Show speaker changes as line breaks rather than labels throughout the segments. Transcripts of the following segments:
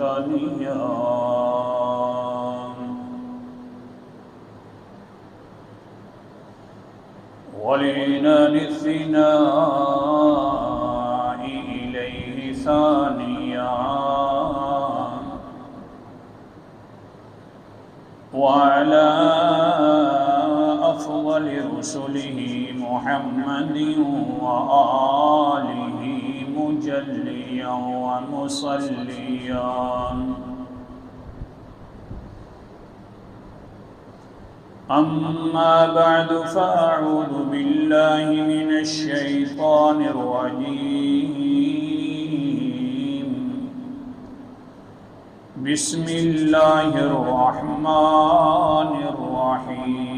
ثانيا ولإنان الثناء إليه ثانيا وعلى أفضل رسله محمد وآله مجليا ومصليا أما بعد فأعوذ بالله من الشيطان الرجيم بسم الله الرحمن الرحيم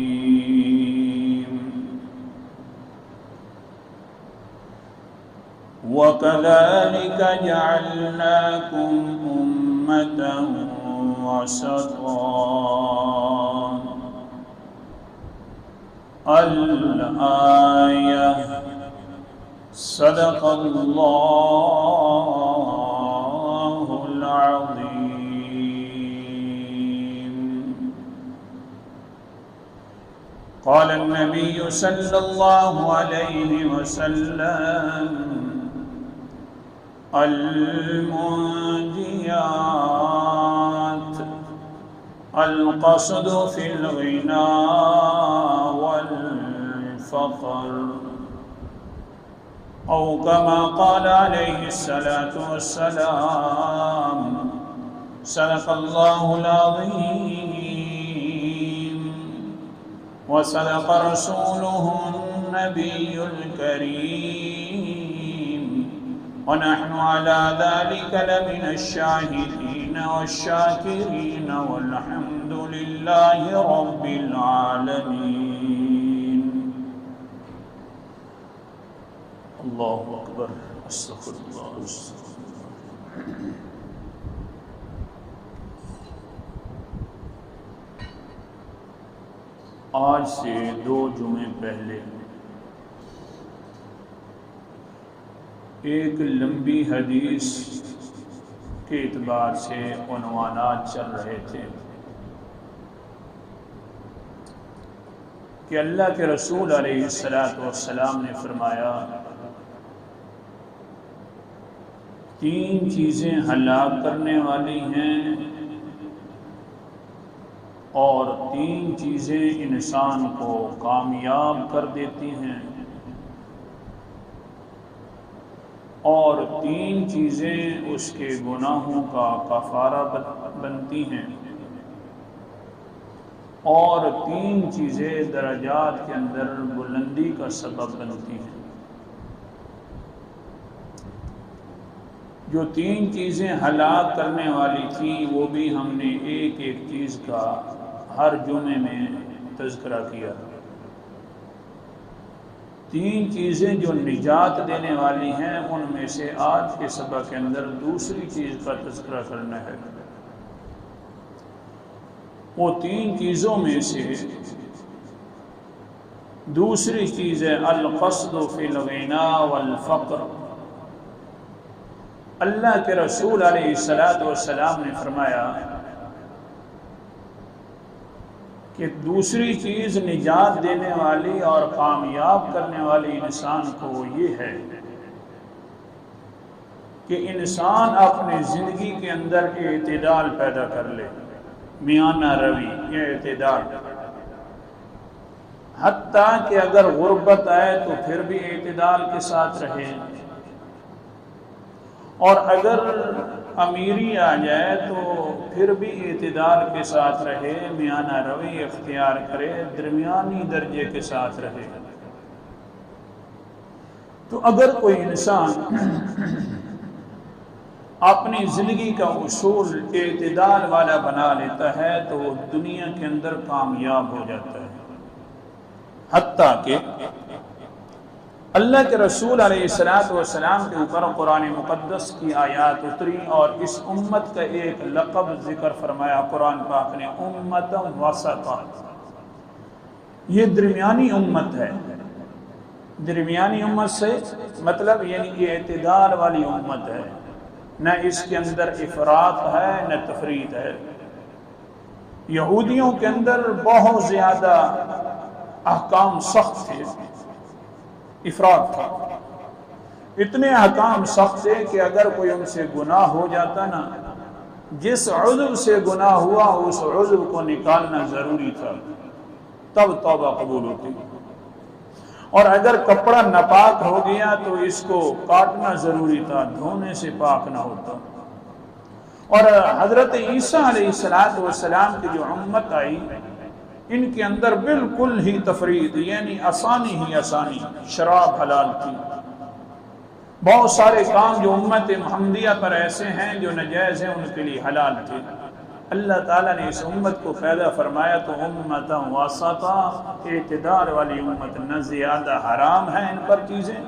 وكذلك جعلناكم أمة وسطا الآية صدق الله العظيم. قال النبي صلى الله عليه وسلم المنجيات القصد في الغنى والفقر أو كما قال عليه الصلاة والسلام. صدق الله العظيم وصدق رسوله النبي الكريم ونحن على ذلك لمن الشاهدين والشاكرين والحمد لله رب العالمين. اللہ اکبر. استغفر اللہ. آج سے 2 جمعے پہلے ایک لمبی حدیث کے اعتبار سے عنوانات چل رہے تھے کہ اللہ کے رسول علیہ السلام نے فرمایا 3 چیزیں ہلاک کرنے والی ہیں اور 3 چیزیں انسان کو کامیاب کر دیتی ہیں اور 3 چیزیں اس کے گناہوں کا کفارہ بنتی ہیں اور 3 چیزیں درجات کے اندر بلندی کا سبب بنتی ہیں. جو 3 چیزیں ہلاک کرنے والی تھیں وہ بھی ہم نے ایک ایک چیز کا ہر جمعے میں تذکرہ کیا. 3 چیزیں جو نجات دینے والی ہیں ان میں سے آج کے سبق کے اندر دوسری چیز کا تذکرہ کرنا ہے. وہ 3 چیزوں میں سے دوسری چیز ہے القصد فی الغنا والفقر. اللہ کے رسول علیہ السلام نے فرمایا کہ دوسری چیز نجات دینے والی اور کامیاب کرنے والی انسان کو یہ ہے کہ انسان اپنی زندگی کے اندر اعتدال پیدا کر لے. میانہ روی، اعتدال. حتیٰ کہ اگر غربت آئے تو پھر بھی اعتدال کے ساتھ رہے اور اگر امیری آ جائے تو پھر بھی اعتدال کے ساتھ رہے، میانہ روی اختیار کرے، درمیانی درجے کے ساتھ رہے. تو اگر کوئی انسان اپنی زندگی کا اصول اعتدال والا بنا لیتا ہے تو وہ دنیا کے اندر کامیاب ہو جاتا ہے. حتیٰ کہ اللہ کے رسول علیہ السلام کے اوپر قرآن مقدس کی آیات اتری اور اس امت کا ایک لقب ذکر فرمایا قرآن پاک نے، امت وسطا. یہ درمیانی امت ہے. درمیانی امت سے مطلب یعنی یہ اعتدال والی امت ہے. نہ اس کے اندر افراط ہے نہ تفریط ہے۔ یہودیوں کے اندر بہت زیادہ احکام سخت تھے، افراط تھا، اتنے احکام سخت تھے کہ اگر کوئی ان سے گناہ ہو جاتا نا، جس عضو سے گناہ ہوا اس عضو کو نکالنا ضروری تھا، تب توبہ قبول ہوتی۔ اور اگر کپڑا ناپاک ہو گیا تو اس کو کاٹنا ضروری تھا، دھونے سے پاک نہ ہوتا۔ اور حضرت عیسیٰ علیہ السلام کی جو امت آئی، ان کے اندر بالکل ہی تفرید، یعنی آسانی ہی آسانی، شراب حلال تھی۔ بہت سارے کام جو امت محمدیہ پر ایسے ہیں جو ناجائز ہیں، ان کے لیے حلال تھے۔ اللہ تعالیٰ نے اس امت کو پیدا فرمایا تو امتا وسطا، اعتدال والی امت، نہ زیادہ حرام ہیں ان پر چیزیں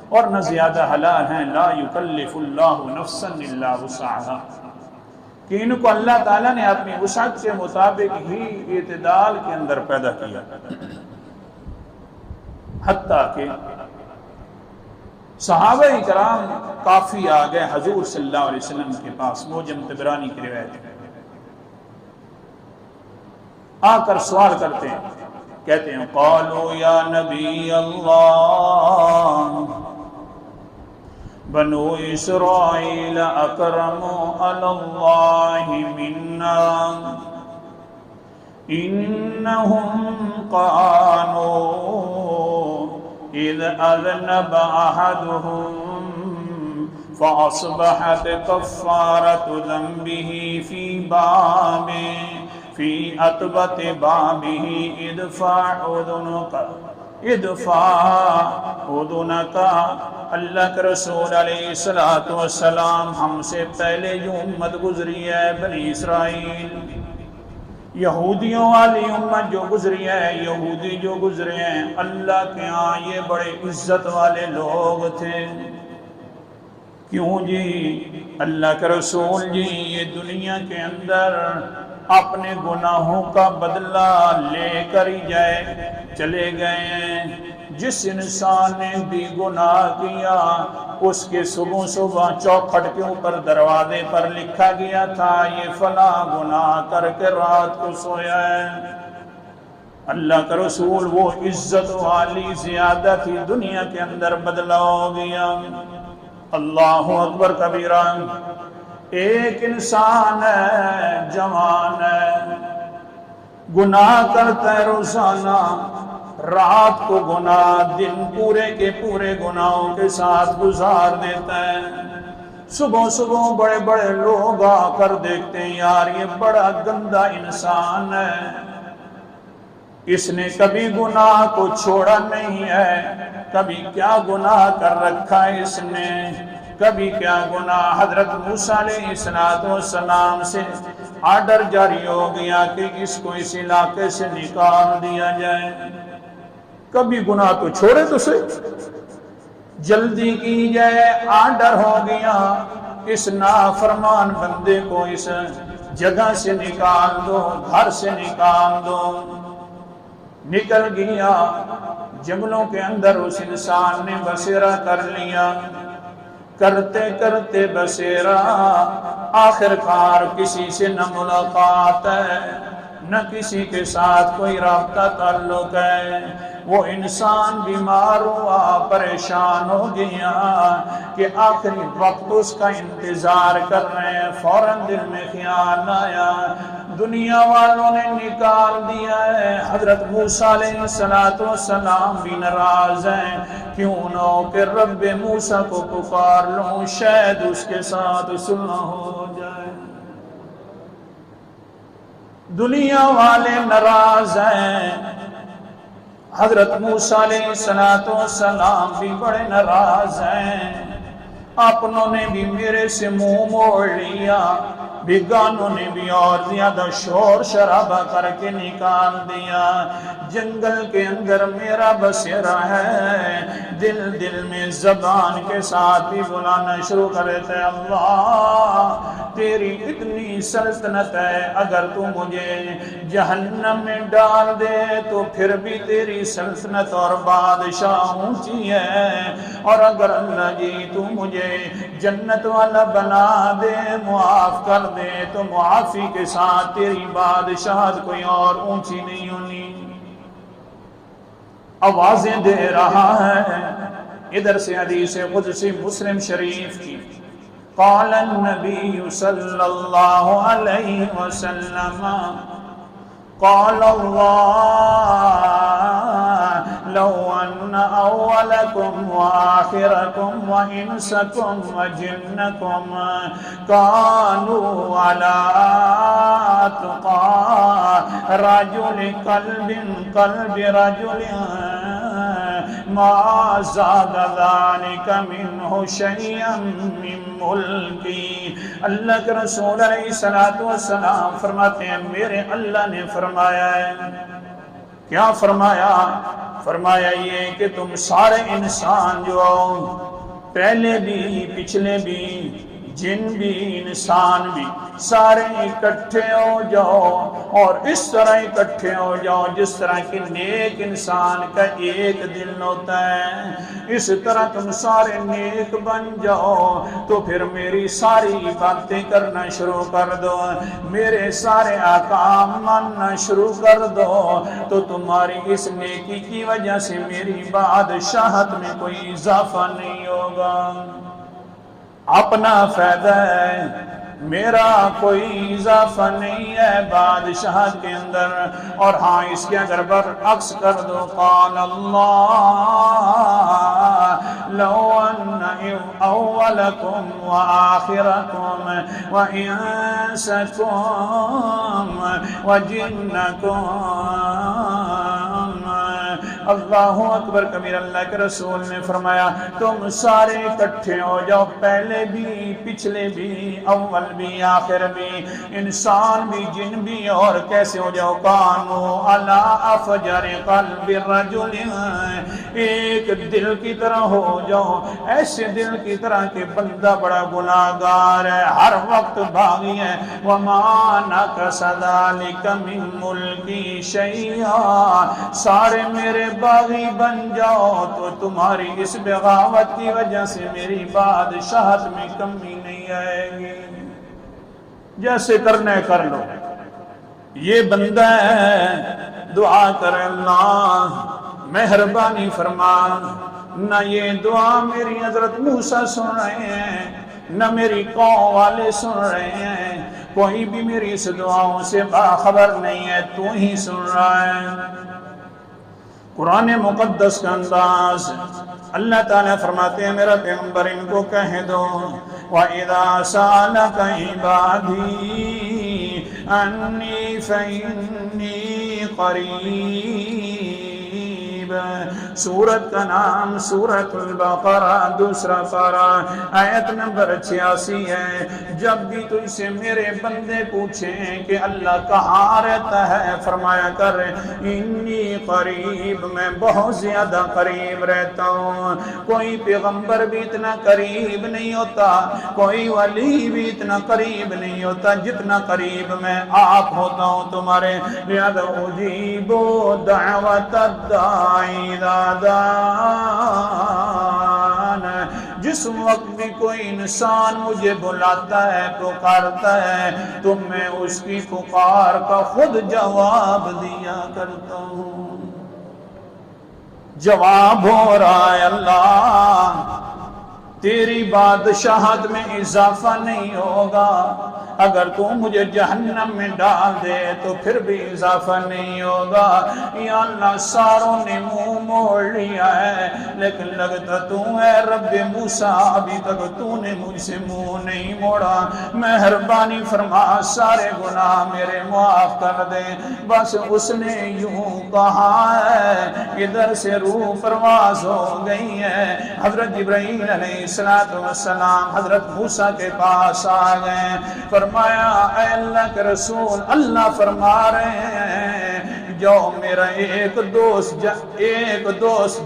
اور نہ زیادہ حلال ہیں۔ لا یکلف اللہ نفسا الا وسعها، کہ ان کو اللہ تعالیٰ نے اپنی وسعت کے مطابق ہی اعتدال کے اندر پیدا کیا، حتیٰ کہ صحابہ کرام کافی آ گئے حضور صلی اللہ علیہ وسلم کے پاس، موجم طبرانی کی روایت ہے، آ کر سوال کرتے ہیں، کہتے ہیں قالوا یا نبی اللہ بنو اسرائیل اکرم علی اللہ منا انہم قانوا اذ اذنب احدہم فاصبحت کفارت ذنبہ فی عتبۃ بابہ ادفع اذنک۔ اللہ کے رسول علیہ السلام، ہم سے پہلے جو امت گزری ہے بنی اسرائیل، یہودیوں والی امت جو گزری ہے، یہودی جو گزرے ہیں، اللہ کے ہاں یہ بڑے عزت والے لوگ تھے۔ کیوں جی؟ اللہ کے رسول جی یہ دنیا کے اندر اپنے گناہوں کا بدلہ لے کر ہی چلے گئے ہیں۔ جس انسان نے بھی گناہ کیا اس کے صبح چوکھٹ کے اوپر دروازے پر لکھا گیا تھا یہ فلاں گناہ کر کے رات کو سویا ہے۔ اللہ کا رسول وہ عزت والی زیادہ تھی، دنیا کے اندر بدلا ہو گیا۔ اللہ اکبر کبیرہ۔ ایک انسان ہے، جوان ہے، گناہ کرتا ہے روزانہ، رات کو گناہ، دن پورے کے پورے گناہوں کے ساتھ گزار دیتا ہے۔ صبح بڑے بڑے لوگ آ کر دیکھتے ہیں یار یہ بڑا گندا انسان ہے، اس نے کبھی گناہ کو چھوڑا نہیں ہے، کبھی کیا گناہ کر رکھا ہے اس نے، کبھی کیا گناہ۔ حضرت موسیٰ علیہ السلام سے آرڈر جاری ہو گیا کہ اس کو اس علاقے سے نکال دیا جائے، کبھی گناہ تو چھوڑے تو سے، جلدی کی جائے، آرڈر ہو گیا اس نافرمان بندے کو اس جگہ سے نکال دو، گھر سے نکال دو۔ نکل گیا، جنگلوں کے اندر اس انسان نے بسیرا کر لیا، کرتے کرتے بسیرا، آخر کار کسی سے نہ ملاقات ہے نہ کسی کے ساتھ کوئی رابطہ تعلق ہے۔ وہ انسان بیمار ہوا، پریشان ہو گیا کہ آخری وقت اس کا انتظار کر رہے ہیں۔ فوراً دل میں خیال آیا دنیا والوں نے نکال دیا ہے، حضرت موسیٰ علیہ السلام بھی ناراض ہیں، کیوں نہ ہو کہ رب موسیٰ کو پکار لوں، شاید اس کے ساتھ صلح ہو جائے۔ دنیا والے ناراض ہیں، حضرت موسیٰ علیہ السلام بھی بڑے ناراض ہیں، اپنوں نے بھی میرے سے منہ موڑ لیا، بیگانوں نے بھی اور زیادہ شور شرابہ کر کے نکال دیا۔ جنگل کے اندر میرا بسیرا ہے، دل میں زبان کے ساتھ بھی بلانا شروع کرتے اللہ تیری اتنی سلطنت ہے، اگر تو مجھے جہنم میں ڈال دے تو پھر بھی تیری سلطنت اور بادشاہ اونچی ہے، اور اگر اللہ جی تو مجھے جنت والا بنا دے، معاف کر دے، تو معافی کے ساتھ تیری بادشاہت کوئی اور اونچی نہیں ہونی۔ آوازیں دے رہا ہے۔ ادھر سے حدیث قدسی مسلم شریف کی، قال النبی صلی اللہ علیہ وسلم قال اللہ لو ان اولکم وآخرکم وانسکم وجنکم کانوا علی اتقى رجل قلب رجل ما زاد ذلك منه شيئا من ملکی۔ اللہ کے رسول علیہ السلام فرماتے ہیں میرے اللہ نے فرمایا ہے، کیا فرمایا؟ فرمایا یہ کہ تم سارے انسان جو پہلے بھی پچھلے بھی، جن بھی انسان بھی، سارے اکٹھے ہو جاؤ اور اس طرح اکٹھے ہو جاؤ جس طرح کہ نیک انسان کا ایک دل ہوتا ہے، اس طرح تم سارے نیک بن جاؤ تو پھر میری ساری باتیں کرنا شروع کر دو، میرے سارے احکام ماننا شروع کر دو، تو تمہاری اس نیکی کی وجہ سے میری بادشاہت میں کوئی اضافہ نہیں ہوگا۔ اپنا فائدہ ہے، میرا کوئی اضافہ نہیں ہے بادشاہت کے اندر۔ اور ہاں اس کے اگر برعکس کر دو، قال اللہ لو ان اولکم وآخرکم وانسکم وجنکم، اللہ اکبر کبیر، اللہ کے رسول نے فرمایا تم سارے اکٹھے ہو جاؤ، پہلے بھی پچھلے بھی، اول بھی آخر بھی، انسان بھی جن بھی، اور کیسے ہو جاؤ؟ کانو علی افجر قلب رجل، ایک دل کی طرح ہو جاؤ، ایسے دل کی طرح کہ بندہ بڑا گناہگار ہے، ہر وقت باغی ہے، وما نقص ذلک من ملکی شیئا، سارے میرے باغی بن جاؤ تو تمہاری اس بغاوت کی وجہ سے میری بادشاہت میں کمی نہیں آئے گی۔ جیسے کرنے کر لو، یہ بندہ ہے، دعا کر اللہ مہربانی فرما، نہ یہ دعا میری حضرت موسیٰ سن رہے ہیں، نہ میری قوم والے سن رہے ہیں، کوئی بھی میری اس دعاؤں سے باخبر نہیں ہے، تو ہی سن رہا ہے۔ قرآن مقدس کا انداز، اللہ تعالیٰ فرماتے ہیں میرا پیغمبر ان کو کہہ دو، وَإِذَا سَأَلَكَ عِبَادِي أَنِّي فَإِنِّي قَرِيبٌ۔ سورت کا نام سورت البقرہ، دوسرا پارہ، آیت نمبر 86 ہے۔ جب بھی تجھ سے میرے بندے پوچھیں کہ اللہ کہاں رہتا ہے، فرمایا کر انی قریب، میں بہت زیادہ قریب رہتا ہوں۔ کوئی پیغمبر بھی اتنا قریب نہیں ہوتا، کوئی ولی بھی اتنا قریب نہیں ہوتا جتنا قریب میں آپ ہوتا ہوں تمہارے۔ لہذا اجیب دعوت الداعی اذا دعان، جس وقت بھی کوئی انسان مجھے بلاتا ہے، پکارتا ہے، تو میں اس کی پکار کا خود جواب دیا کرتا ہوں۔ جواب ہو رہا ہے اللہ تیری بادشاہت میں اضافہ نہیں ہوگا، اگر تو مجھے جہنم میں ڈال دے تو پھر بھی اضافہ نہیں ہوگا۔ یا اللہ ساروں نے منہ موڑ لیا ہے، لیکن لگتا تو ہے رب موسیٰ، ابھی تک تو نے مجھ سے منہ نہیں موڑا، مہربانی فرما سارے گناہ میرے معاف کر دے۔ بس اس نے یوں کہا ہے، ادھر سے روح پرواز ہو گئی ہے، حضرت جبرائیل علیہ السلام حضرت موسیٰ کے پاس آ گئے، فرمایا اے اللہ کے رسول، اللہ فرما رہے ہیں جاؤ میرا ایک دوست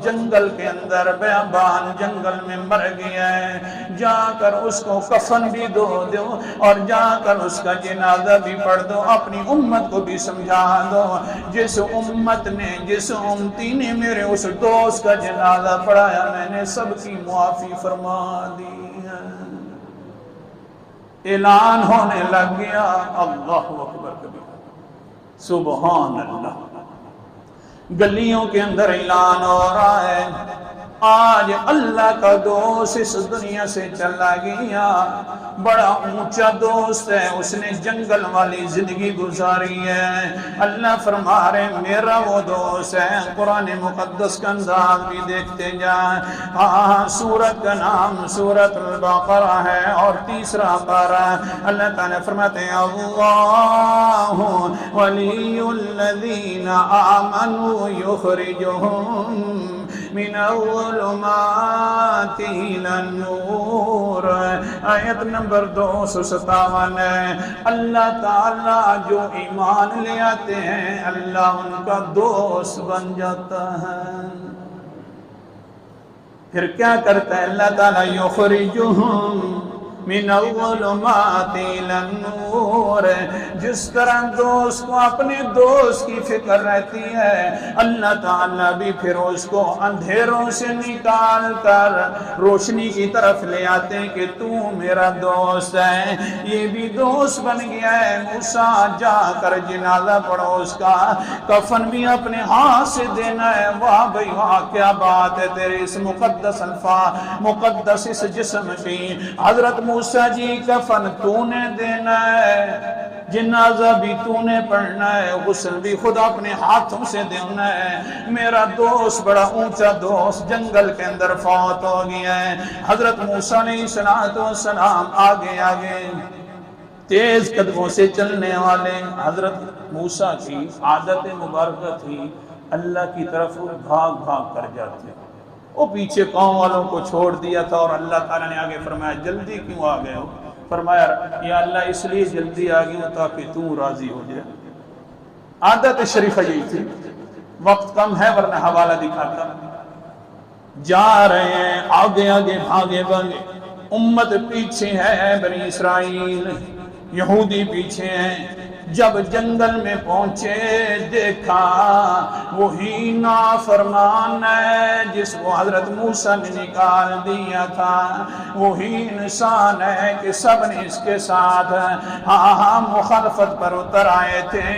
جنگل کے اندر بیابان جنگل میں مر گیا ہے، جا کر اس کو کفن بھی دو اور جا کر اس کا جنازہ بھی پڑھ دو، اپنی امت کو بھی سمجھا دو، جس امتی نے میرے اس دوست کا جنازہ پڑھایا میں نے سب کی معافی فرما دی ہے۔ اعلان ہونے لگ گیا، اللہ اکبر کبیرہ، سبحان اللہ، گلیوں کے اندر اعلان ہو رہا ہے آج اللہ کا دوست اس دنیا سے چلا گیا، بڑا اونچا دوست ہے، اس نے جنگل والی زندگی گزاری ہے۔ اللہ فرما رہے میرا وہ دوست ہے، قرآن مقدس کا انداز بھی دیکھتے جائیں۔ سورت کا نام سورت البقرہ ہے اور تیسرا پارہ، اللہ تعالیٰ فرماتے ہیں اللہ ولی الذین آمنوا یخرجہم من الظلمات الى النور، آیت نمبر 257 ہے۔ اللہ تعالیٰ جو ایمان لے آتے ہیں اللہ ان کا دوست بن جاتا ہے۔ پھر کیا کرتا ہے اللہ تعالیٰ؟ یخرجہم من الظلمات الى النور، جس طرح دوست کو اپنے دوست کی فکر رہتی ہے اللہ تعالیٰ بھی پھر اس کو اندھیروں سے نکال کر روشنی کی طرف لے آتے ہیں کہ تو میرا دوست ہے، یہ بھی دوست بن گیا ہے۔ موسیٰ جا کر جنازہ پڑھو، اس کا کفن بھی اپنے ہاتھ سے دینا ہے۔ واہ بھئی واہ، کیا بات ہے تیرے اس مقدس مقدس اس جسم کی، حضرت موسیٰ جی کفن تو نے دینا ہے، جنازہ بھی تو نے پڑھنا ہے، غسل بھی خود اپنے ہاتھوں سے دینا ہے۔ میرا دوست بڑا اونچا دوست جنگل کے اندر فوت ہو گیا ہے۔ حضرت موسیٰ علیہ السلام آگے تیز قدموں سے چلنے والے، حضرت موسیٰ کی عادت مبارکہ تھی اللہ کی طرف بھاگ کر جاتے، وہ پیچھے قوم والوں کو چھوڑ دیا تھا، اور اللہ تعالیٰ نے آگے فرمایا جلدی کیوں آ گئے ہو؟ فرمایا یا اللہ اس لیے جلدی آ گئی ہوں تاکہ تو راضی ہو جائے۔ عادت شریفہ یہی تھی، وقت کم ہے ورنہ حوالہ دکھاتا۔ جا رہے ہیں آگے بھاگے، امت پیچھے ہے، بنی اسرائیل یہودی پیچھے ہیں۔ جب جنگل میں پہنچے دیکھا وہی نافرمان ہے جس کو حضرت موسیٰ نے نکال دیا تھا، وہی انسان ہے کہ سب نے اس کے ساتھ مخالفت پر اتر آئے تھے،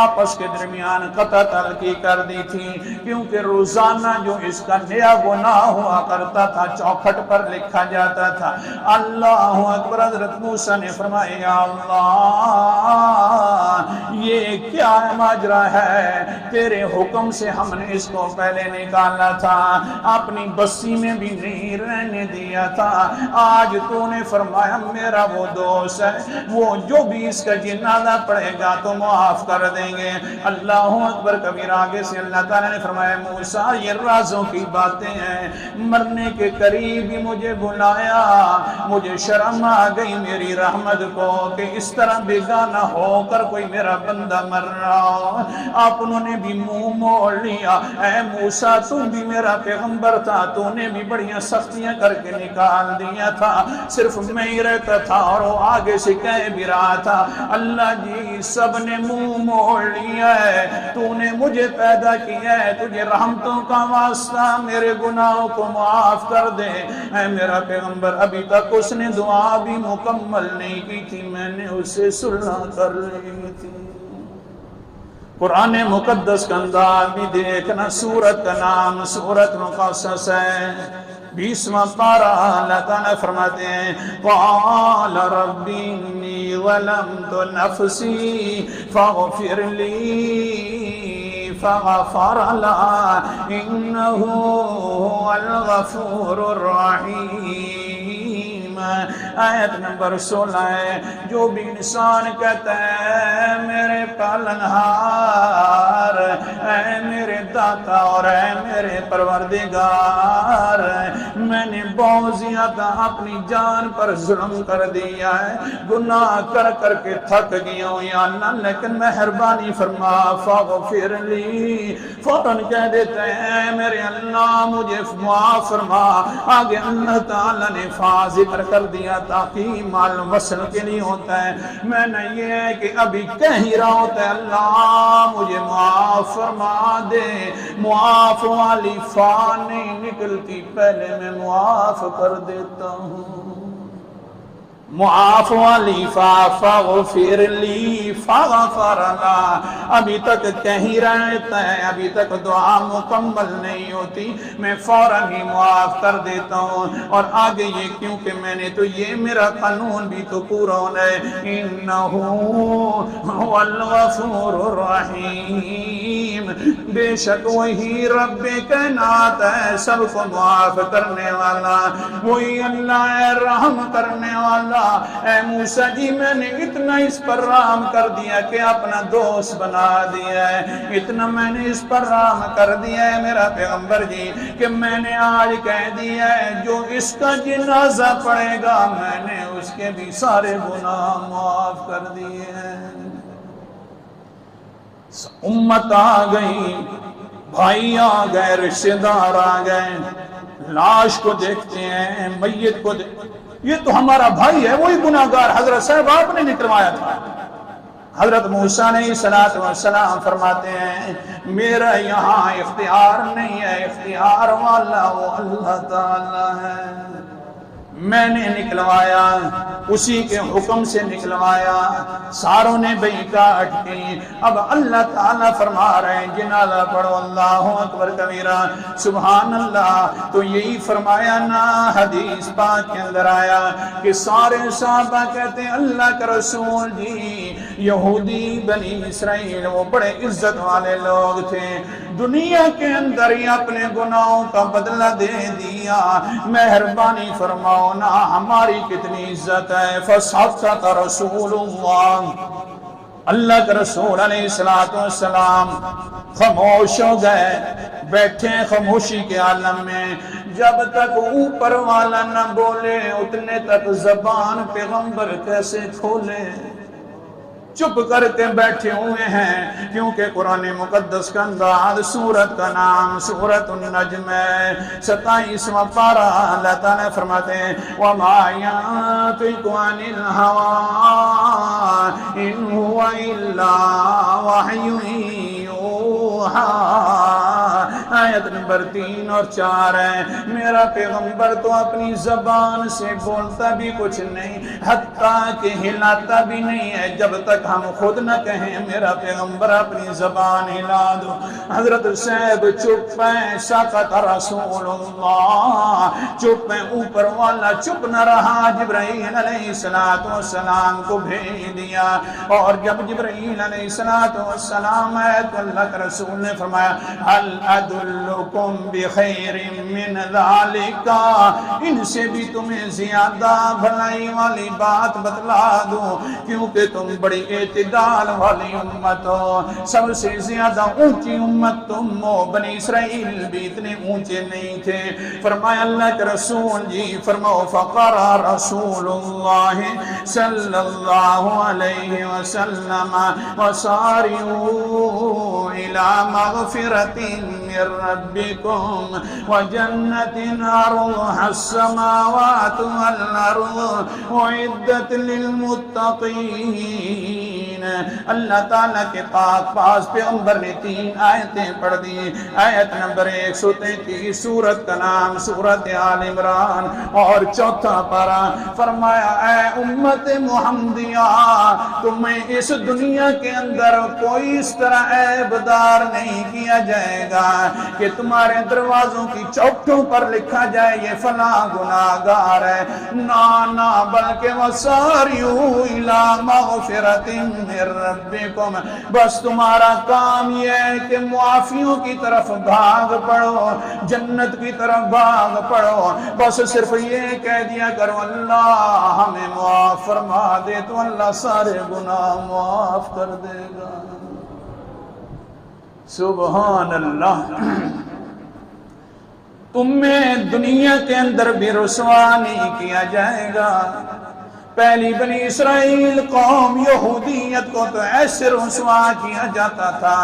آپس کے درمیان قطع تلقی کر دی تھی، کیونکہ روزانہ جو اس کا نیا گناہ ہوا کرتا تھا چوکھٹ پر لکھا جاتا تھا۔ اللہ اکبر، حضرت موسیٰ نے فرمایا اللہ یہ کیا ماجرا ہے، تیرے حکم سے ہم نے اس کو پہلے نکالا تھا، اپنی بستی میں بھی نہیں رہنے دیا تھا، آج تو نے فرمایا میرا وہ دوست ہے، وہ جو بھی اس کا جنازہ پڑھے گا تو معاف کر دیں گے۔ اللہ اکبر کبیر، آگے سے اللہ تعالیٰ نے فرمایا موسیٰ یہ رازوں کی باتیں ہیں، مرنے کے قریب ہی مجھے بلایا، مجھے شرم آ گئی میری رحمت کو کہ اس طرح بیگانہ ہو کر کوئی میرا بندہ مر رہا، آپ انہوں نے بھی منہ موڑ لیا۔ اے موسیٰ تم بھی میرا پیغمبر تھا، تو نے بھی بڑیاں سختیاں کر کے نکال دیا تھا، صرف میں ہی رہتا تھا اور وہ آگے سے کہہ بھی رہا تھا اللہ جی سب نے منہ موڑ لیا ہے، تو نے مجھے پیدا کیا ہے، تجھے رحمتوں کا واسطہ میرے گناہوں کو معاف کر دے۔ اے میرا پیغمبر ابھی تک اس نے دعا بھی مکمل نہیں کی تھی، میں نے اسے صلح کر لی تھی۔ قرآن مقدس کا انداز بھی دیکھنا، سورت کا نام سورت مقصص ہے، 20واں پارہ، اللہ تعالیٰ فرماتے ہیں قال رب انی ظلمت نفسی فاغفر لی فغفر له انه هو الغفور الرحیم۔ آیت نمبر 16 ہے، جو بھی انسان کہتا ہے میرے پالنہار، اے میرے داتا اور اے میرے پروردگار، میں نے بہت زیادہ اپنی جان پر ظلم کر دیا ہے، گناہ کر کر کے تھک گیا ہوں یا اللہ، لیکن مہربانی فرما فاغفر لی، فوراً کہہ دیتے ہیں میرے اللہ مجھے معاف فرما۔ آگے اللہ تعالیٰ نے فا ذکر کر دیا تاکہ مال وصل کے لیے ہوتا ہے، میں نے یہ ہے کہ ابھی کہہ ہی رہا ہوتا ہے اللہ مجھے معاف فرما دے، معاف والی فا نہیں نکلتی، پہلے میں معاف کر دیتا ہوں، معاف والی فا فاغفر لی فاغفر لا، ابھی تک کہیں رہتا ہے، ابھی تک دعا مکمل نہیں ہوتی، میں فوراً ہی معاف کر دیتا ہوں۔ اور آگے یہ کیونکہ میں نے تو یہ میرا قانون بھی تو پورا ہونا ہے، انہو هو الغفور الرحیم، بے شک وہی رب کائنات ہے، سب کو معاف کرنے والا، وہی اللہ ہے رحم کرنے والا۔ اے موسیٰ جی میں نے اتنا اس پر رحم کر دیا کہ اپنا دوست بنا دیا ہے، اتنا میں نے اس پر رحم کر دیا ہے میرا پیغمبر جی کہ میں نے آج کہہ دیا ہے جو اس کا جنازہ پڑے گا میں نے اس کے بھی سارے گناہ معاف کر دیے ہیں۔ امت آ گئی، بھائی آ گئے، رشتہ دار آ گئے، لاش کو دیکھتے ہیں، میت کو دیکھتے ہیں، یہ تو ہمارا بھائی ہے، وہی گناہگار حضرت صاحب آپ نے نکلوایا تھا۔ حضرت موسیٰ علیہ السلام فرماتے ہیں میرا یہاں اختیار نہیں ہے، اختیار والا وہ اللہ تعالی ہے، میں نے نکلوایا، اسی کے حکم سے نکلوایا، ساروں نے بیعت کی۔ اب اللہ تعالیٰ فرما رہے ہیں جنازہ پڑھو، اللہ اکبر کبیرہ، سبحان اللہ۔ تو یہی فرمایا نا، حدیث پاک کے اندر آیا کہ سارے صحابہ کہتے ہیں اللہ کا رسول جی یہودی بنی اسرائیل وہ بڑے عزت والے لوگ تھے، دنیا کے اندر ہی اپنے گناہوں کا بدلہ دے دیا، مہربانی فرماؤ نا ہماری کتنی عزت ہے۔ فسحت رسول اللہ کے رسول علیہ السلام خاموش ہو گئے، بیٹھے خاموشی کے عالم میں، جب تک اوپر والا نہ بولے اتنے تک زبان پیغمبر کیسے کھولے، چپ کر کے بیٹھے ہوئے ہیں، کیونکہ قرآن مقدس کا انداز، سورت کا نام سورت النجم ہے، 27واں پارہ، اللہ تعالیٰ فرماتے ہیں وَمَا يَنطِقُ عَنِ الْهَوَىٰ إِنْ هُوَ إِلَّا وَحْيٌ يُوحَىٰ۔ آیت نمبر 3 اور 4 ہے، میرا پیغمبر تو اپنی زبان سے بولتا بھی کچھ نہیں، حتیٰ کہ ہلاتا بھی نہیں ہے، جب تک ہم خود نہ کہیں میرا پیغمبر اپنی زبان ہلا دو۔ حضرت صاحب چپ ہیں، سکت رسول اللہ، چپ ہیں، اوپر والا چپ نہ رہا، جبرائیل علیہ السلام کو بھیج دیا، اور جب جبرائیل علیہ السلام آئے تو اللہ کے رسول نے فرمایا هل ادلکم بخیر من ذالک، ان سے بھی تمہیں زیادہ بھلائی والی بات بتلا دوں، کیونکہ تم بڑی اعتدال والی امت ہو، سب سے زیادہ اونچی امت تم ہو، بنی اسرائیل بھی اتنے اونچے نہیں تھے۔ فرمایا اللہ کے رسول جی فرماؤ فقرا رسول اللہ صلی اللہ علیہ وسلم وسارعوا الی مغفرۃ من ربکم وجنۃ عرضها السماوات والارض اعدت للمتقین۔ اللہ تعالیٰ کے پاس پیغمبر نے 3 آیتیں پڑھ دی، آیت نمبر 133 سورت کا نام سورت آل عمران، اور 4 پارہ، فرمایا اے امت محمدیہ تمہیں اس دنیا کے اندر کوئی اس طرح عیبدار نہیں کیا جائے گا کہ تمہارے دروازوں کی چوکھٹوں پر لکھا جائے یہ فلاں گناہگار ہے، نہ بلکہ وَسَارِعُوا إِلَىٰ مَغْفِرَةٍ من ربکم، بس تمہارا کام یہ ہے کہ معافیوں کی طرف بھاگ پڑو، جنت کی طرف بھاگ پڑو، بس صرف یہ کہہ دیا کرو اللہ ہمیں معاف فرما دے تو اللہ سارے گناہ معاف کر دے گا۔ سبحان اللہ۔ تمہیں دنیا کے اندر بھی رسوا نہیں کیا جائے گا۔ پہلی بنی اسرائیل قوم یہودیت کو تو ایسے رسوا کیا جاتا تھا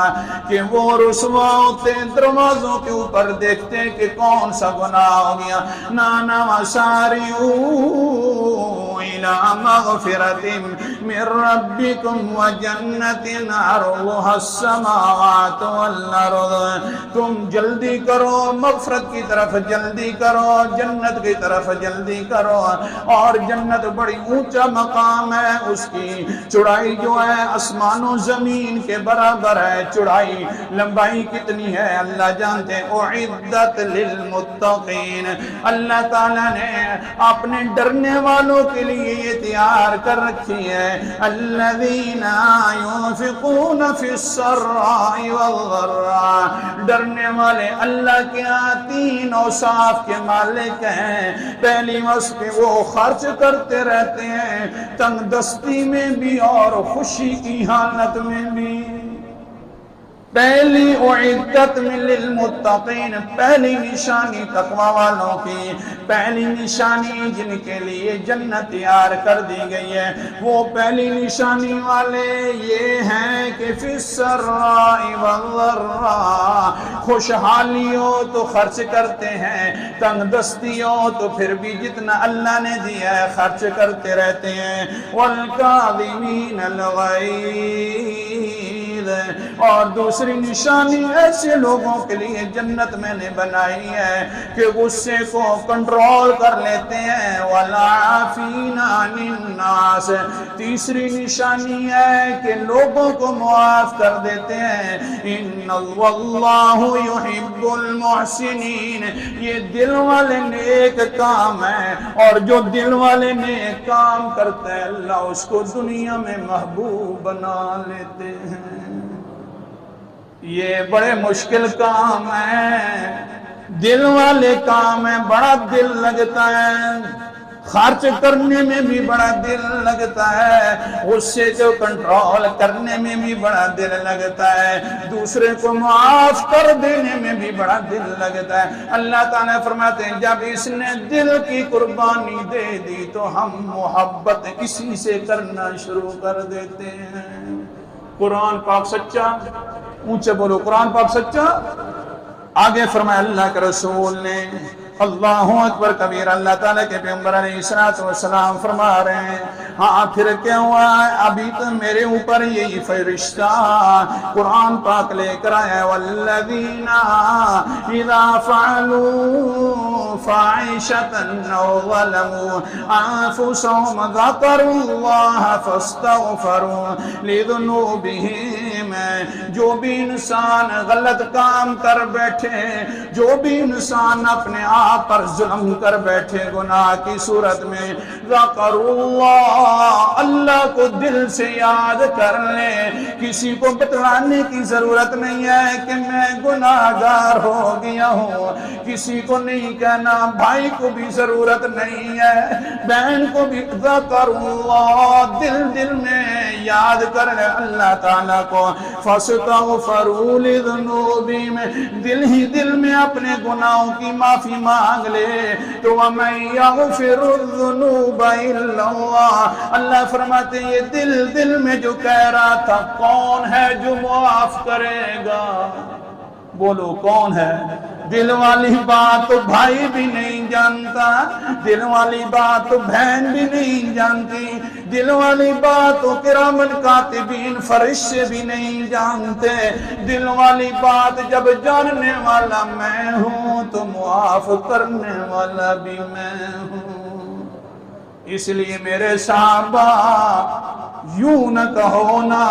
کہ وہ رسوا ہوتے دروازوں کے اوپر دیکھتے کہ کون سا گناہ ہو گیا، نانا وساریو الى مغفرت من ربکم وجنت عرضها السماوات والارض، تم جلدی کرو مغفرت کی طرف، جلدی کرو جنت کی طرف، جلدی کرو، اور جنت بڑی اونچا مقام ہے، اس کی چوڑائی جو ہے آسمان و زمین کے برابر ہے، چوڑائی لمبائی کتنی ہے اللہ جانتے ہیں۔ اعدت للمتقین، اللہ تعالیٰ نے اپنے ڈرنے والوں کے لیے یہ تیار کر رکھی ہے، الذین ينفقون فی السراء والضراء، ڈرنے والے اللہ کے تین اوصاف کے مالک ہیں۔ پہلی وصف کہ وہ خرچ کرتے رہتے ہیں، تنگ دستی میں بھی اور خوشی کی حالت میں بھی۔ پہلی اعدت للمتقین، پہلی نشانی تقوی والوں کی، پہلی نشانی جن کے لیے جنت تیار کر دی گئی ہے، وہ پہلی نشانی والے یہ ہیں کہ فی السراء والضراء، خوشحالی ہو تو خرچ کرتے ہیں، تنگ دستی ہو تو پھر بھی جتنا اللہ نے دیا ہے خرچ کرتے رہتے ہیں، والکاظمین الغیظ، اور دوسری نشانی ایسے لوگوں کے لیے جنت میں نے بنائی ہے کہ غصے کو کنٹرول کر لیتے ہیں، والعافین عن الناس، تیسری نشانی ہے کہ لوگوں کو معاف کر دیتے ہیں، ان واللہ یحب المحسنین، یہ دل والے نیک کام ہے، اور جو دل والے نیک کام کرتے ہیں اللہ اس کو دنیا میں محبوب بنا لیتے ہیں۔ یہ بڑے مشکل کام ہیں، دل والے کام ہیں، بڑا دل لگتا ہے، خرچ کرنے میں بھی بڑا دل لگتا ہے، غصے کو کنٹرول کرنے میں بھی بڑا دل لگتا ہے، دوسرے کو معاف کر دینے میں بھی بڑا دل لگتا ہے۔ اللہ تعالیٰ فرماتے ہیں جب اس نے دل کی قربانی دے دی تو ہم محبت اسی سے کرنا شروع کر دیتے ہیں۔ قرآن پاک سچا، اونچے بولو قرآن پاک سچا۔ آگے فرمایا اللہ کے رسول نے، اللہ اکبر کبیر، اللہ تعالیٰ کے پیغمبر علیہ السلام فرما رہے ہیں ہاں پھر کیا ہوا ہے، ابھی تو میرے اوپر یہی فرشتہ قرآن پاک لے کر آیا، والذین اذا فعلوا فاحشة او ظلموا انفسهم ذکروا اللہ فاستغفروا لذنوبہم، جو بھی انسان غلط کام کر بیٹھے، جو بھی انسان اپنے آپ پر ظلم کر بیٹھے گناہ کی صورت میں، ذکروا اللہ، اللہ کو دل سے یاد کر لے، کسی کو بتلانے کی ضرورت نہیں ہے کہ میں گناہگار ہو گیا ہوں، کسی کو نہیں کہنا، بھائی کو بھی ضرورت نہیں ہے، بہن کو بھی، ذکروا اللہ، دل دل میں یاد کر لے اللہ تعالیٰ کو، فاستغفروا لذنوبہم، دل ہی دل میں اپنے گناہوں کی معافی مانگ لے تو وَمَن يَغْفِرُ الذُّنُوبَ إِلَّا اللَّهُ، اللہ فرماتے ہیں یہ دل دل میں جو کہہ رہا تھا کون ہے جو معاف کرے گا؟ بولو کون ہے؟ دل والی بات تو بھائی بھی نہیں جانتا، دل والی بات تو بہن بھی نہیں جانتی، دل والی بات تو کرامن کاتبین فرشتے بھی نہیں جانتے، دل والی بات جب جاننے والا میں ہوں تو معاف کرنے والا بھی میں ہوں۔ اس لیے میرے صحابہ یوں نہ کہو نا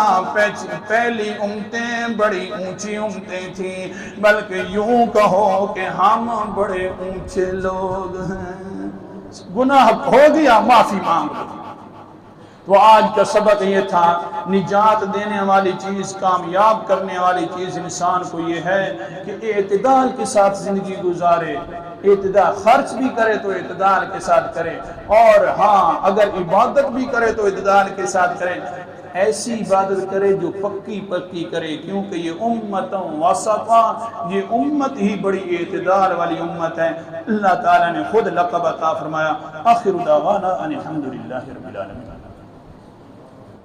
پہلی امتیں بڑی اونچی امتیں تھیں، بلکہ یوں کہو کہ ہم بڑے اونچے لوگ ہیں، گناہ ہو گیا معافی مانگ لو، تو آج کا سبق یہ تھا، نجات دینے والی چیز، کامیاب کرنے والی چیز انسان کو یہ ہے کہ اعتدال کے ساتھ زندگی گزارے، اعتدال، خرچ بھی کرے تو اعتدال کے ساتھ کرے، اور ہاں اگر عبادت بھی کرے تو اعتدال کے ساتھ کرے، ایسی عبادت کرے جو پکی پکی کرے، کیونکہ یہ امت وسطا، یہ امت ہی بڑی اعتدال والی امت ہے۔ اللہ تعالیٰ نے خود لقب عطا فرمایا، آخر دعوانا ان الحمد للہ رب العالمین۔